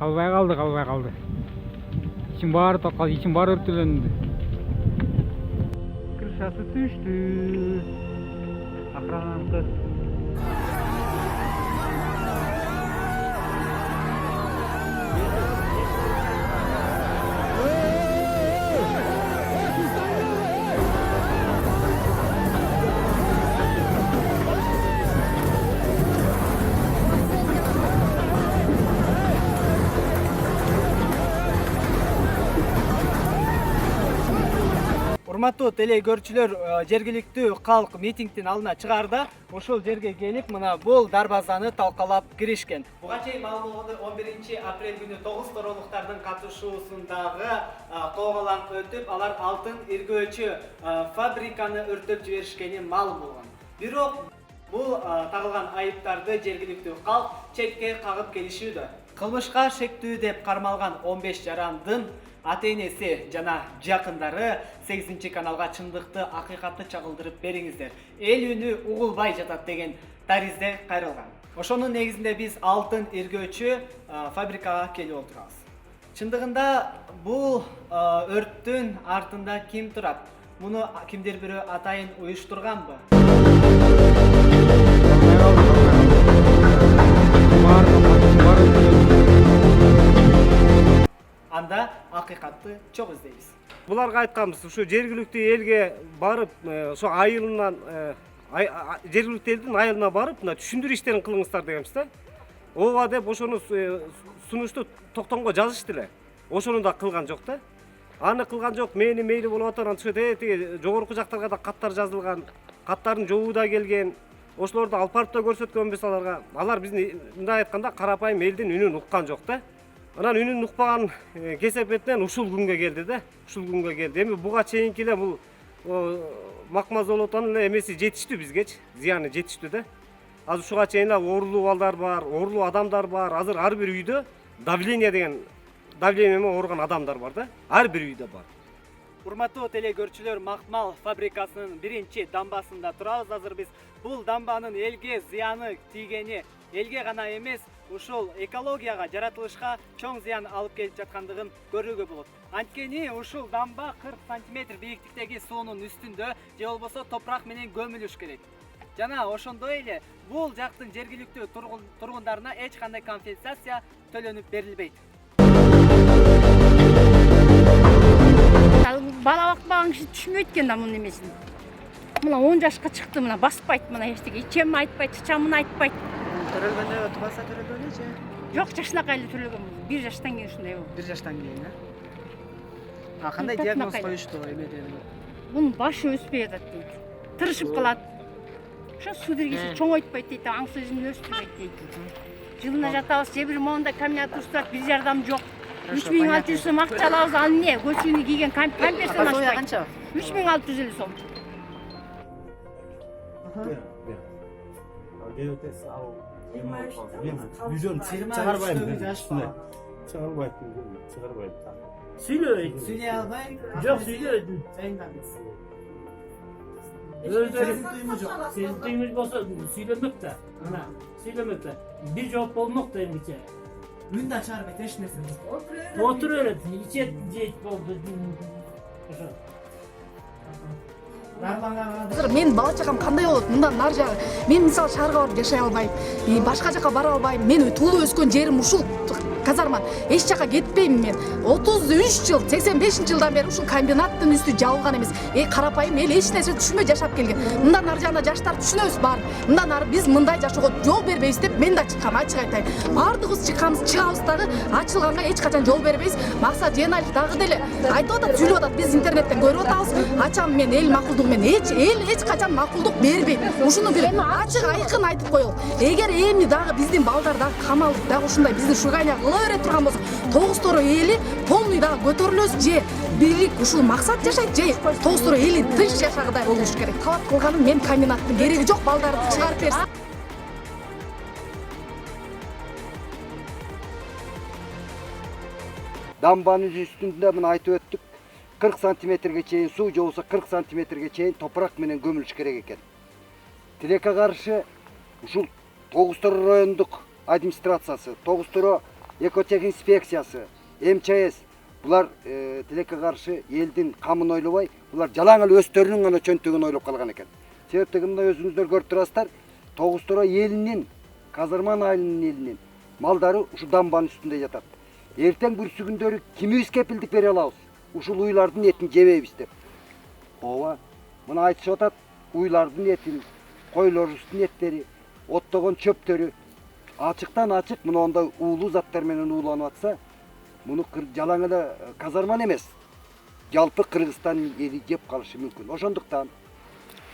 Калбай калды. İçim баары токал, içim баары өртөлөндү. Крышасы түштү. Охрананыкы. Урматтуу теле көрүүчүлөр, жергиликтүү калк митингдин алдына чыгаарда ошол жерге келип, мына бул дарбазаны талкалап киришкен. Буга чейин маалым болгондой 11-апрель күнү 9 торолуктардын катышуусундагы коогалаң өтүп, алар алтын иргөөчү фабриканы өрттөп жиберишкени маалым болгон. Бирок бул тагылган айыптарды жергиликтүү калк четке кагып келишүүдө. Кылмышка шектүү деп кармалган 15 жарандын ата-энеси жана жакындары 8-каналга чындыкты, акыйкатты чагылдырып бериңиздер. Эл үнү угулбай жатат деген таризде кайрылган. Ошонун негизинде биз алтын иргөөчү фабрикага келип отурабыз. Чындыгында бул өрттүн артында ким турат? Муну кимдир бирөө атайын уюштурганбы? Анда акыйкатты чок издейбиз. Буларга айтканбыз, ушу жергиликтүү элге барып, ошо айылынан жергиликтүү элдин айылына барып, мына түшүндүрүү иштерин кылыңыздар дегенбиз да. Ооба деп ошону сунушту токтомго жазышты эле. Ошону да кылган жок да. Аны кылган жок, мени мейли болуп атат, антип тиги жогорку жактарга да каттар жазылган, каттардын жообу да келген. Ошолорду алып барып да көрсөткөнбүз аларга. Алар биздин мындай айтканда карапайым элдин үнүн уккан жок да. Анан үнүн укпаган кесепетинен ушул күнгө келди да. Ушул күнгө келди. Эми буга чейинки эле бул макмазолотонун эле эмеси жетиштүү бизгечи, зыяны жетиштүү да. Азыр ушуга чейин эле оорулуу балдар бар, оорулуу адамдар бар. Азыр ар бир үйдө давление деген менен ооруган адамдар бар да. Ар бир үйдө бар. Урматтуу теле көрүүчүлөр, Макмал фабрикасынын биринчи дамбасында турабыз. Азыр биз бул дамбанын элге зыяны тийгени, элге гана эмес, ушул экологияга, жаратылышка чоң зыян алып келип жаткандыгын көрүүгө болот. Анткени ушул дамба 40 см бийиктиктеги суунун үстүндө же болбосо топурак менен көмүлүш керек. Жана ошондой эле бул жактын жергиликтүү тургундарына эч кандай компенсация төлөнүп берилбейт. Бала бакпаган киши түшүнбөйт экен да мунун эмесин. Мына 10 жашка чыкты, мына баспайт, мына эчтеге ичем айтпайт, чычамын айтпайт. Төрөлгөндө отурбаса төрөлгөн эле же? Жок, жашынакай эле төрөлгөн. 1 жаштан кийин ушундай болду. 1 жаштан кийин, а? Кандай диагноз коюшту эмеде? Мунун башы өспөй атат дейт. Тырышып калат. Ошо судыргиси чоңойтпойт дейт, аң сөзүн өстүрбөйт дейт. Жылына жатабыз, же бир моунда каминат турат, бир жардам жок. 3600 сом акча алабыз, ал эмне? Көчүнү кийген камперден ашпайт. Канча? 3650 сом. Сүйлөй албай? Жок, сүйлөйдү. Сен түймüş болса сүйлөмөк да. Мына, сүйлөмөк да. Бир жооп болмок да эмче. Үндү ачарбайт, эч нерсе. Отур эле, ичет жейт болду. Ошо. Азыр мен бала чагам кандай болот? Мындан нар жагы. Мен мисалы шаарга барып жашай албайм. Башка жака бара албайм. Мен туулуп өскөн жерим ушул казарман. Эч жака кетпейм мен. 33 жыл, 85 жылдан бери ушул комбинаттын үстү жабылган эмес. Карапайым эл эч нерсе түшүнбөй жашап келген. Мындан ар жагында жаштар түшүнөбүз бар. Мындан ары биз мындай жашоого жол бербейбиз деп мен да чыккам, ачык айтайын. Бардыгыбыз чыгабыз дагы, ачылганга эч качан жол бербейбиз. Максат Жeenалиев дагы деле айтып атат, сүйлөп атат, биз интернеттен көрүп атабыз. Ачам мен эл макулдугу мен эч качан макулдук бербейт. Ушуну бир ачык айкын айтып коелу. Эгер эми дагы биздин балдар дагы камалып дагы ушундай биздин шугайня кыла бере турган болсо, тогуз торо эли полный дагы көтөрүлөбүз же бийлик ушул максат жашайт же тогуз торо эли тынч жашагыдай болуш керек. Талап кылганым мен комбинаттын кереги жок, балдарды чыгарып берсин. Дамбанын үстүндө мына айтып өттүк. 40 сантиметрге чейин суу же болбосо 40 сантиметрге чейин топурак менен көмүлүш керек экен. Тилекке каршы ушул Тогуз Торо райондук администрациясы, Тогуз Торо экотех инспекциясы, МЧС булар тилекке каршы элдин камын ойлобой, булар жалаң эле өздөрүнүн гана чөнтөгүн ойлоп калган экен. Себептеги мына өзүңүздөр көрүп турасыздар, Тогуз Тора элинин, Казарман айылынын элинин малдары ушу дамбанын үстүндө жатат. Эртең бүрсү күндөрү кимибиз кепилдик бере алабыз? Ушул уйлардын этин жебейбиз деп. Ооба, мына айтышып атат, уйлардын этин, койлорубуздун эттери, оттогон чөптөрү ачыктан ачык мына ондай уулуу заттар менен ууланып атса, муну жалаң эле Казарман эмес, жалпы Кыргызстан эли жеп калышы мүмкүн. Ошондуктан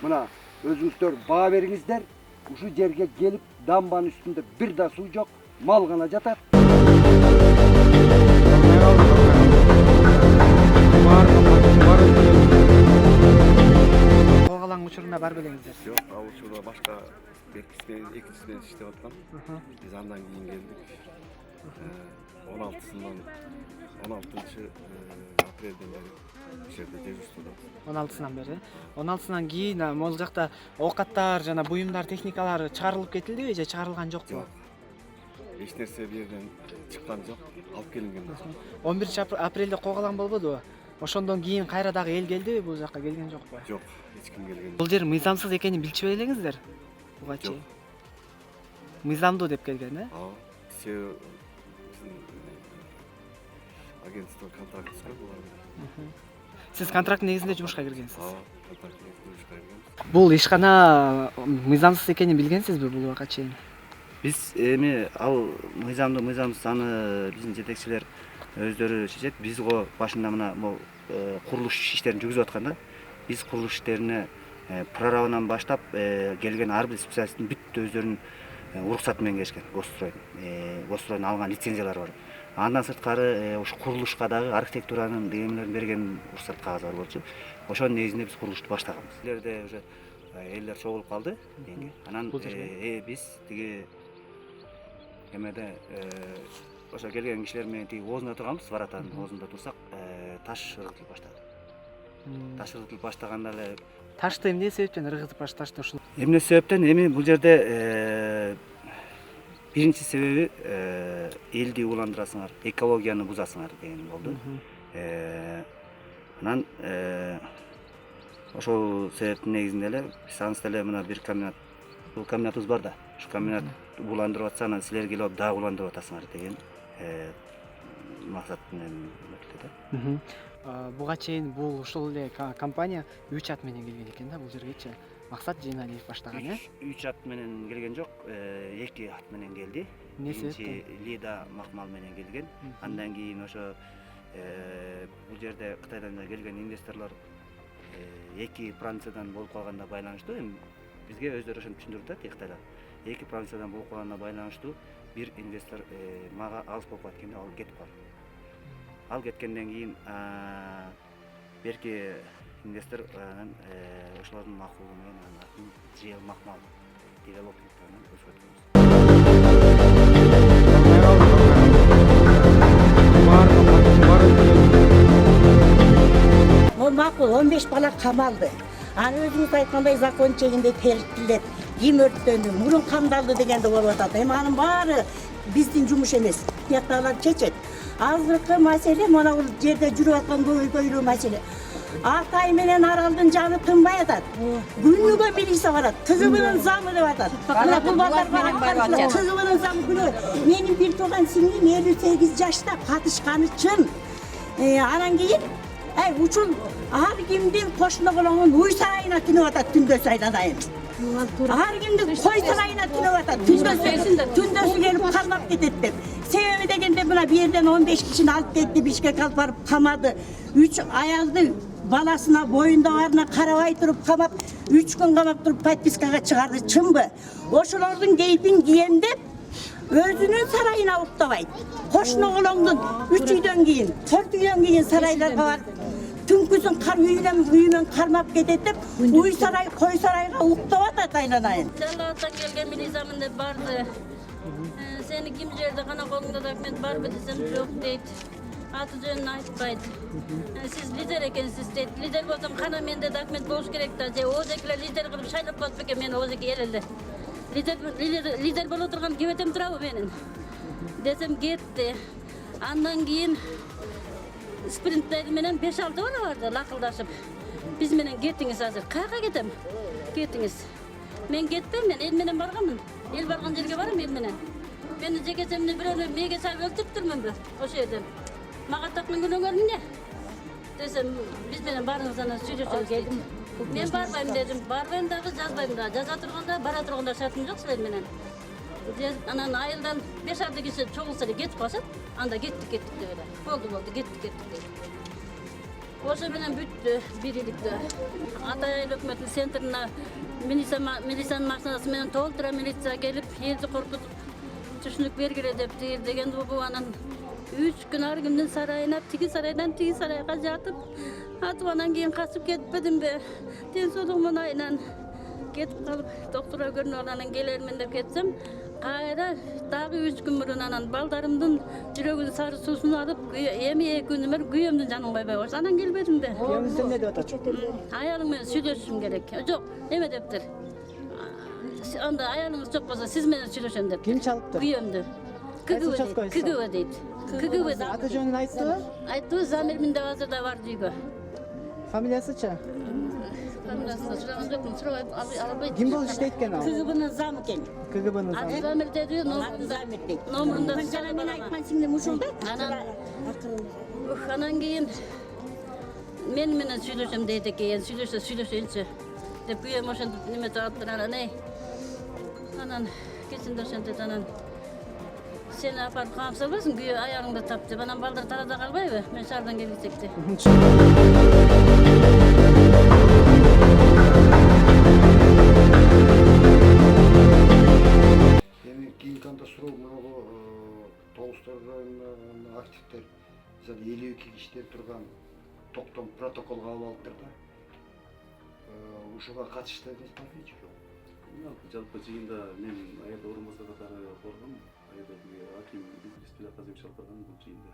мына өзүңүздөр баа бериңиздер, ушу жерге келип дамбанын үстүндө бир да суу жок, мал гана жатат. Когалаң учуруна бар белеңиздер. Yok, av uçurda başka ekipten işlep atkam. Biz andan keyin geldik. 16'sından 16 aprelden beri bu жерде дежурстводамыз. 16-сынан бери. 16-сынан кийин могул жакта оокаттар жана буюмдар, техникалар чыгарылып кетилдиби же чыгарылган жокпу? Жок. Эч нерсе бу жерден чыккан жок, алып келинген. 11-апрелде когалаң болбодубу? Ошондон кийин кайра дагы эл келдиби, бул жакка келген жокпу? Жок, эч ким келген жок. Бул жер мыйзамсыз экенин билчү элеңиздер? Буга чейин. Мыйзамдуу деп келген, э? Ооба. Себеби биздин агентство контрактысы бар булар. Сиз контракт негизинде жумушка киргенсиз. Ооба, контракт негизинде жумушка киргенбиз. Бул ишкана мыйзамсыз экенин билгенсизби бул убакка чейин? Биз эми ал мыйзамсыз аны биздин жетекчилер өздөрү чечет. Биз го башында мына могу курулуш иштерин жүргүзүп атканда, биз курулуш иштерине прорабынан баштап келген ар бир специалисттин бүт өздөрүнүн уруксаты менен келишкен. Госстройдун алган лицензиялары бар. Андан сырткары ушу курулушка дагы архитектуранын демелерин берген уруксат кагазы бар болчу. Ошонун негизинде биз курулушту баштаганбыз. Силерде уже элдер чогулуп калды. Анан биз тиги эмеде ошо келген кишилер менен тиги оозунда турганбыз, варатанын оозунда турсак, таш ыргытылып баштады. Таш ыргытылып баштаганда эле Ташты эмне себептен ыргытып башташты ушул? эмне себептен эми бул жерде биринчи себеби элди ууландырасыңар, экологияны бузасыңар деген болду. Анан ошол себептин негизинде эле биз ансыз деле мына бир комбинат, бул комбинатыбыз бар да, ушу комбинат ууландырып атса, анан силер келип дагы ууландырып атасыңар деген максат менен өтүлдү. Буга чейин бул ушул эле компания 3 ат менен келген экен да бул жергечи. Максат Жейналиев баштаган, э? 3 ат менен келген жок, 2 ат менен келди. Биринчи Лида Макмал менен келген. Андан кийин ошо бул жерде Кытайдан келген инвесторлор 2 провинциядан болуп калганына байланыштуу, эми бизге өздөрү ошону түшүндүрдү да, Кытайда. 2 провинциядан болуп калганына байланыштуу бир инвестор мага алыс болуп кеткенде ал кетип калды. Ал кеткенден кийин берки инвестор ошолордун макулу менен атын Жел Макмал девелопменттеринен өзгөртөбүз. Ол макул 15 бала камалды. Аны өзүңүз айткандай закон чегинде келтилет. Ким өрттөндү, мурун камдалды дегенде болуп атат. Эми анын баары биздин жумуш эмес. Тияктагылар чечет. Азыркы маселе мына бул жерде жүрүп аткан көйгөйлүү маселе. Алтай менен Аралдын жаны тынбай атат. Күнүгө милиция барат. КГБнын замы деп атат. Мына бул балдар барат. КГБнын замы күнү. Менин бир тууган сиңдим 58 жашта катышканы чын. Анан кийин учул ар кимдин кошуна болгон уй сарайына түнөп атат, түндөсү айланайын. Ар кимдин кой сарайына түнөп атат, түндөсү келип камап кетет деп. Себеби дегенде мына бу жерден 15 кишини алып кетти, Бишкекке алып барып камады. 3 аялды баласына боюнда барына карабай туруп камап, 3 күн камап туруп подпискага чыгарды, чынбы? Ошолордун кейпин кийемдеп өзүнүн сарайына уктабайт. Кошуна колоңдун 3 үйдөн кийин, 4 үйдөн кийин сарайларга барып, түнкүсүн кар үйүнөн кармап кетет деп, уй сарай, кой сарайга уктап атат айланайын. Жалааттан келген милизамын деп барды. Сени ким жерде кана колуңда документ барбы десем жок дейт. Аты жөнүн айтпайт. Сиз лидер экенсиз дейт. Лидер болсом кана менде документ болуш керек да. Же озекилер лидер кылып шайлап коет бекен, мен озеки эл эле. лидер боло турган кебетем турабы менин десем кетти. Андан кийин спринттер менен 5-6 бала барды лакылдашып. Биз менен кеттиңиз азыр. Каяка кетем? Кеттиңиз. Мен кетпейм, мен эл менен барганмын. Эл барган жерге барам эл менен. Мени жекесемни бирөөнү меге салып өлтүрүптүрмүнбү? Ошо жерде. Мага тапкан күнөөңөр эмне? Десем, биз менен барыңыз анан сүйлөшөбүз дедим. Мен барбайм дедим. Барбайм дагы, жазбайм дагы. Жаза турганда, бара турганда шартым жок силер менен. Анан айылдан 5-6 киши чогулса эле кетип калышат. Анда кеттик деп эле. Болду, кеттик деп. Ошо менен бүттү бийликти. Атайыл өкмөттүн центрине милициянын машинасы менен толтура милиция келип, элди коркутуп түшүнүк бергиле деп деген бу анан 3 күн ар күндүн сарайына, тиги сарайдан тиги сарайга жатып, атып анан кийин качып кетпедимби? Ден соолугумун айынан кетип калып, доктурга көрүнүп анан келермин деп кетсем, кайра дагы 3 күн мурун анан балдарымдын жүрөгүнүн сары суусун алып, эми 2 күн мурун күйөөмдүн жанын койбой койсо анан келбедимби? Күйөөңүз эмне деп атат? Аялым менен сүйлөшүшүм керек. Жок, эме дептир. Анда аялыңыз жок болсо сиз менен сүйлөшөм деп. Ким чалыптыр? Күйөөмдү. КГБ дейт. КГБ Аты жөнүн айтты? Айтты, Замир менде азырда бар үйгө. Фамилиясы-чы? Фамилиясын сураган жокмун, сурабай албайт. Ким болуп иштейт экен ал? КГБнын замы экен. КГБнын замы. Замир деди, Замир дейт. номурунда Жана мен айткан сиңдим ушул да? Анан кийин мен менен сүйлөшөм дейт экен, сүйлөшөйүнчү деп күйөөм ошентип неметип алыптыр анан кечинде ошентет анан сени апарып камап салбайсың, күйөө аялыңды тап деп анан балдар тарада калбайбы? Мен шаардан келгичекти. Эми кийинки анда суроо мынагу Тогустар районунун активдер 52 кишиден турган токтом протоколго алып алыптыр да. Ушуга катыштыңыз барбы же жок? Жалпы жыйында мен аялда орун басар катары баргам. Аялда аким Бизбек Казым чалып барган бул жыйында.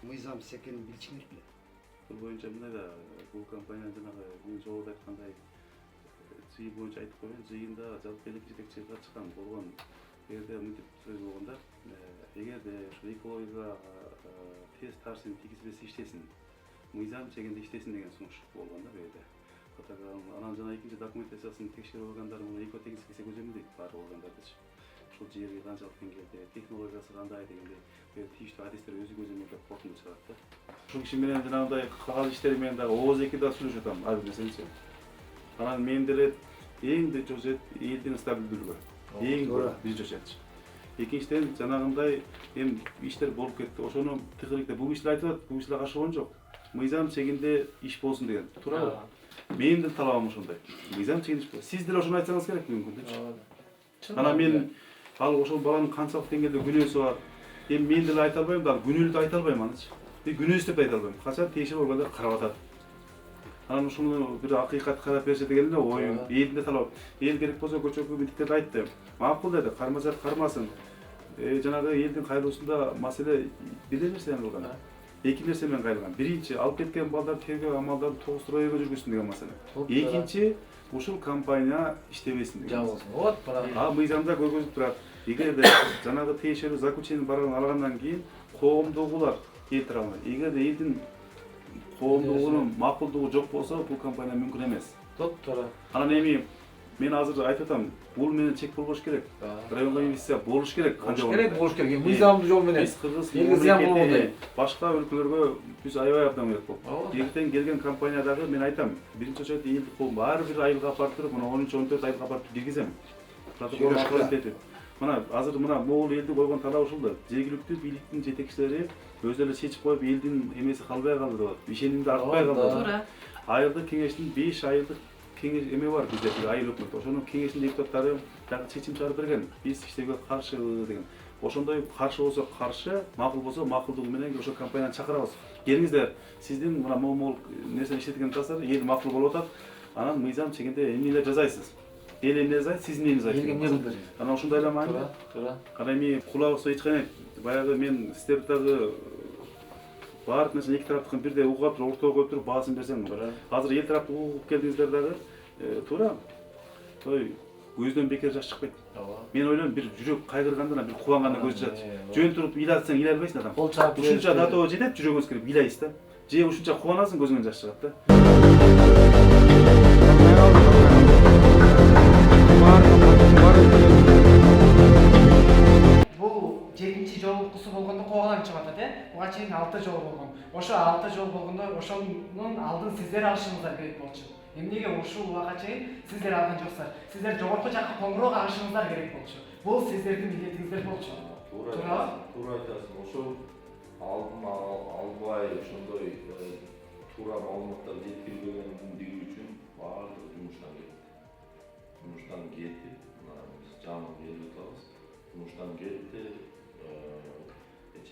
Мыйзам секенин билчиңер беле? Бул боюнча мындай да бул компания жанагы мен жолдо айткандай жыйын боюнча айтып коеюн, жыйында жалпы элек жетекчи чыккан болгон эгерде мынтип сөз болгондо эгерде ушу экологияга тез таасирин тийгизбесе иштесин, мыйзам чегинде иштесин деген сунуш болгон да бул жерде. Анан жана экинчи документациясын текшерип алгандар муну эко тегиздесе көзөмөл дейт баары болгондарды. Ушул жерге канчалык деңгээлде, технологиясы кандай дегенде тийиштүү адистер өзү көзөмөлдөп корутунду чыгарат да. Ушул киши менен жанагындай кагал иштери менен дагы ооз эки да сүйлөшүп атам ар бир нерсеничи. Анан мен деле эң жожет элдин стабилдүүлүгү. Эң биринчи жожетчи. Экинчиден жанагындай эми иштер болуп кетти. Ошону тыгырыкта бул кишилер айтып атат, бул кишилер каршы болгон жок. Мыйзам чегинде иш болсун деген. Туурабы? Менин деле талабым ошондой. Мыйзам чегинде иш болсун. Сиз деле ошону айтсаңыз керек мүмкүндүчү. Анан мен ал ошол баланын канчалык деңгээлде күнөөсү бар. Эми мен деле айта албайм да, күнөөлүү айта албайм анычы. Күнөөсүз деп айта албайм. Качан тиешелүү болгондо карап атат. Анан ушуну бир акыйкат карап берсе деген эле оюм. Элдин да талабы. Эл керек болсо көчөгө митингдерде айтты. Макул деди, кармаса кармасын. Жанагы элдин кайрылуусунда маселе бир нерсе кылган. Эки нерсе менен кайрылган. Биринчи, алып кеткен балдар тергөө амалдарын Тогустурайга жүргүзсүн деген маселе. Экинчи, ушул компания иштебесин деген. Вот, Мыйзамда көргөзүлүп турат. Эгерде жанагы тиешелүү заключение барын алгандан кийин коомдогулар келтире алмайт. Эгерде элдин коомдогунун макулдугу жок болсо, бул компания мүмкүн эмес. Топтора. Анан эми мен азыр айтып атам, бул менен чек болбош керек. Районго инвестиция болуш керек. Болуш керек. Мыйзамдуу жол менен. Биз Кыргыз мамлекети башка өлкөлөргө биз аябай абдан керек болуп. Эртең келген компаниядагы мен айтам, биринчи очередь элди кол баары бир айылга апарып туруп, мына 13-14 айылга апарып киргизем. Протокол этип. Мына азыр мына могул элди койгон талап ушул да. Жергиликтүү бийликтин жетекчилери өзүлөрү чечип коюп элдин эмеси калбай калды деп атат. Ишенимди артпай калды. Туура. Айылдык кеңештин 5 айылдык кеңеш эме бар бизде айыл өкмөтү. Ошонун кеңештин депутаттары дагы чечим чыгарып берген. Биз иштеуге каршы деген. Ошондой каршы болсо каршы, макул болсо макулдугу менен ошо компанияны чакырабыз. Келиңиздер, сиздин мына могул нерсени иштеткен жасар, эл макул болуп атат. Анан мыйзам чегинде эмнелер жасайсыз? Эл эмне жасайт, сиз эмне жасайсыз? Элге эмне кылдыр? Анан ошондой эле маани. Туура. Анан эми кулабыз айткан баягы мен сиздерди дагы баардык нерсени эки тараптыкын бирдей угап, ортого коюп туруп баасын берсең. Азыр эл тарапты угуп келдиңиздер дагы. Туура. Ой, көздөн бекер жаш чыкпайт. Мен ойлойм бир жүрөк кайгыргандан бир кубангандан көз жатат. Жөн туруп ыйлатсаң ыйлай албайсың адам. Ушунча татоо жетет, жүрөгүңүз кирип ыйлайсыз да. Же ушунча кубанасың, көзүңөн жаш чыгат да. Бул 7-чи жолукусу болгондо коогалаң чыгып атат, буга чейин 6 жол болгон. Ошо 6 жол болгондо ошонун алдын сиздер алышыңыздар керек болчу. Эмнеге ушул убакка чейин сиздер алган жоксуңар? Сиздер жогорку жакка коңгуроо кагышыңыздар керек болчу. Бул сиздердин милдетиңиздер болчу. Туура айтасың. Ошол алдын албай ошондой туура маалыматтар жеткирбегендиги үчүн баардык жумуштан кетти. Жумуштан кетип, биз жаңы берип атабыз. Жумуштан кетти.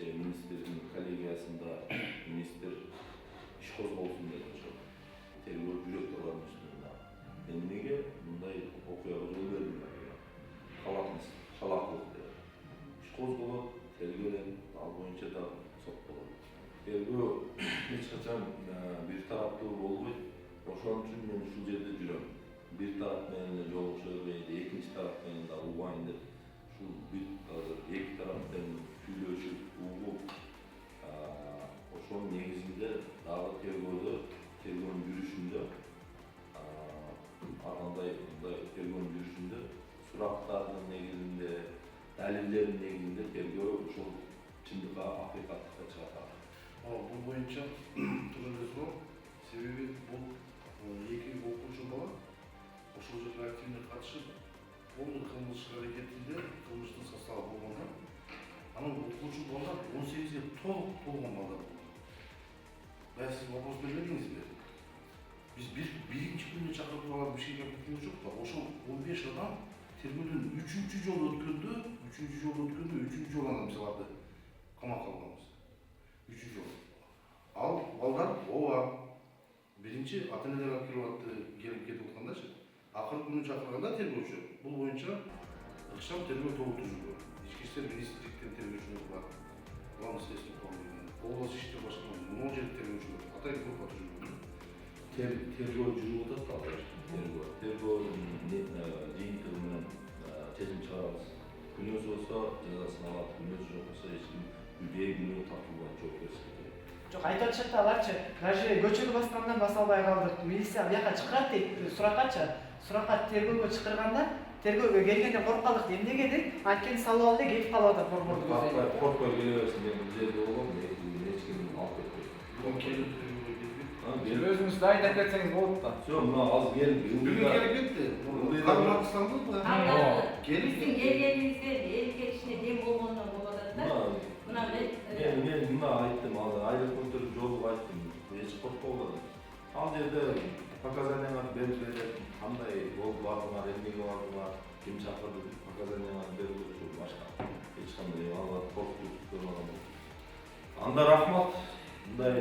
Министрдин коллегиясында министр иш козголсун деп ошо тергөө жүрөт турган үстүнө. Эмнеге мындай окуяга жол бердиңер? Калатмыз, шалаклык деп. Иш козголот, тергөөнөт, ал боюнча да сот болот. Тергөө эч качан бир тараптуу болбойт. Ошон үчүн мен ушул жерде жүрөм. Бир тарап менен жолугуша бербейди, экинчи тарап менен да угайын деп. Ушул бүт азыр эки тараптан сүйлөшүп, угуп, ошонун негизинде дагы тергөөнүн жүрүшүндө ар кандай тергөөнүн жүрүшүндө сурактардын негизинде, далилдердин негизинде тергөө ушул чындыкка, акыйкаттыкка чыгат. Бул боюнча туура эле суроо. Себеби бул эки окуучу бала ошол жерге активдүү катышып, бул кылмыш аракетинде кылмыштын составы болгондо, анан окуучу балдар 18-ге толгон балдар. Сиз вопрос бербедиңизби? Биз биринчи күндө чакырып алып бишкекке кеткен жок да. Ошол 15 адам тергөөдөн 3-чү жолу өткөндө, 3-чү жолу анан биз аларды камакка алганбыз. 3-чү жол. Ал балдар ооба биринчи ата-энелер алып келип атты, келип кетип аткандачы. Акыркы күнү чакырганда тергөөчү бул боюнча ыкчам тергөө тобу түзүлгөн. Ички иштер министрликтен тергөөчүлөр бар. Главный следственный управление, областный иштер башкармасы, мына жерде тергөөчүлөр, атайын группа түзүлгөн. Тергөө жүрүп атат азыр. Тергөөнүн жыйынтыгы менен чечим чыгарабыз. Күнөөсү болсо жазасын алат, күнөөсү жок болсо эч ким күнөө тартылбайт, жоопкерчиликке. Жок, айтып атышат аларчы, даже көчөгө баскандан баса албай калдык. Милиция бияка чакырат дейт, сураккачы. Суракка тергөөгө чакырганда, тергөөгө келгенде корккандык эмнеге дейт? Анткени салып алды, кетип калып атат борбордун. Коркпой келе берсин, мен бул жерде болгом, эч ким алып кетпейт. Бүгүн келип тергөөгө кетпейт. Өзүңүз да айдап кетсеңиз болот да. Жок, мына азыр келип. Бүгүн келип кетти. Кармакстанбы? Биздин келгенибизге эл келишине дем болгондон болуп атат да. Мен мына айттым, азыр аэропорттор жолуп айттым, эч коркпогула. Ал жерде показанияңарды берип берет, кандай болуп бардыңар, эмнеге бардыңар, ким чакырды деп показанияңарды берип берет, башка эч кандай алар коркуп көрмөгөн. Анда рахмат, мындай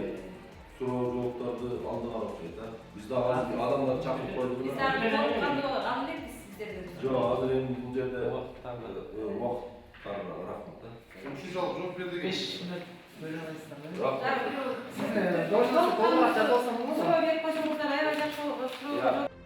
суроо жооптарды алдыңар окшойт да. Биз да азыр адамдар чакырып койдук. Биз дагы жолукканда болот, ал эми сиздерден. Жок, азыр эми бул жерде убакыттар рахмат да. Ушунчалык жооп берди. 5 мүнөт бөлө аласыздар. Рахмат. Сиз должность толук ачат болсоңуз. Суроо берип койсоңуздар аябай жакшы болот.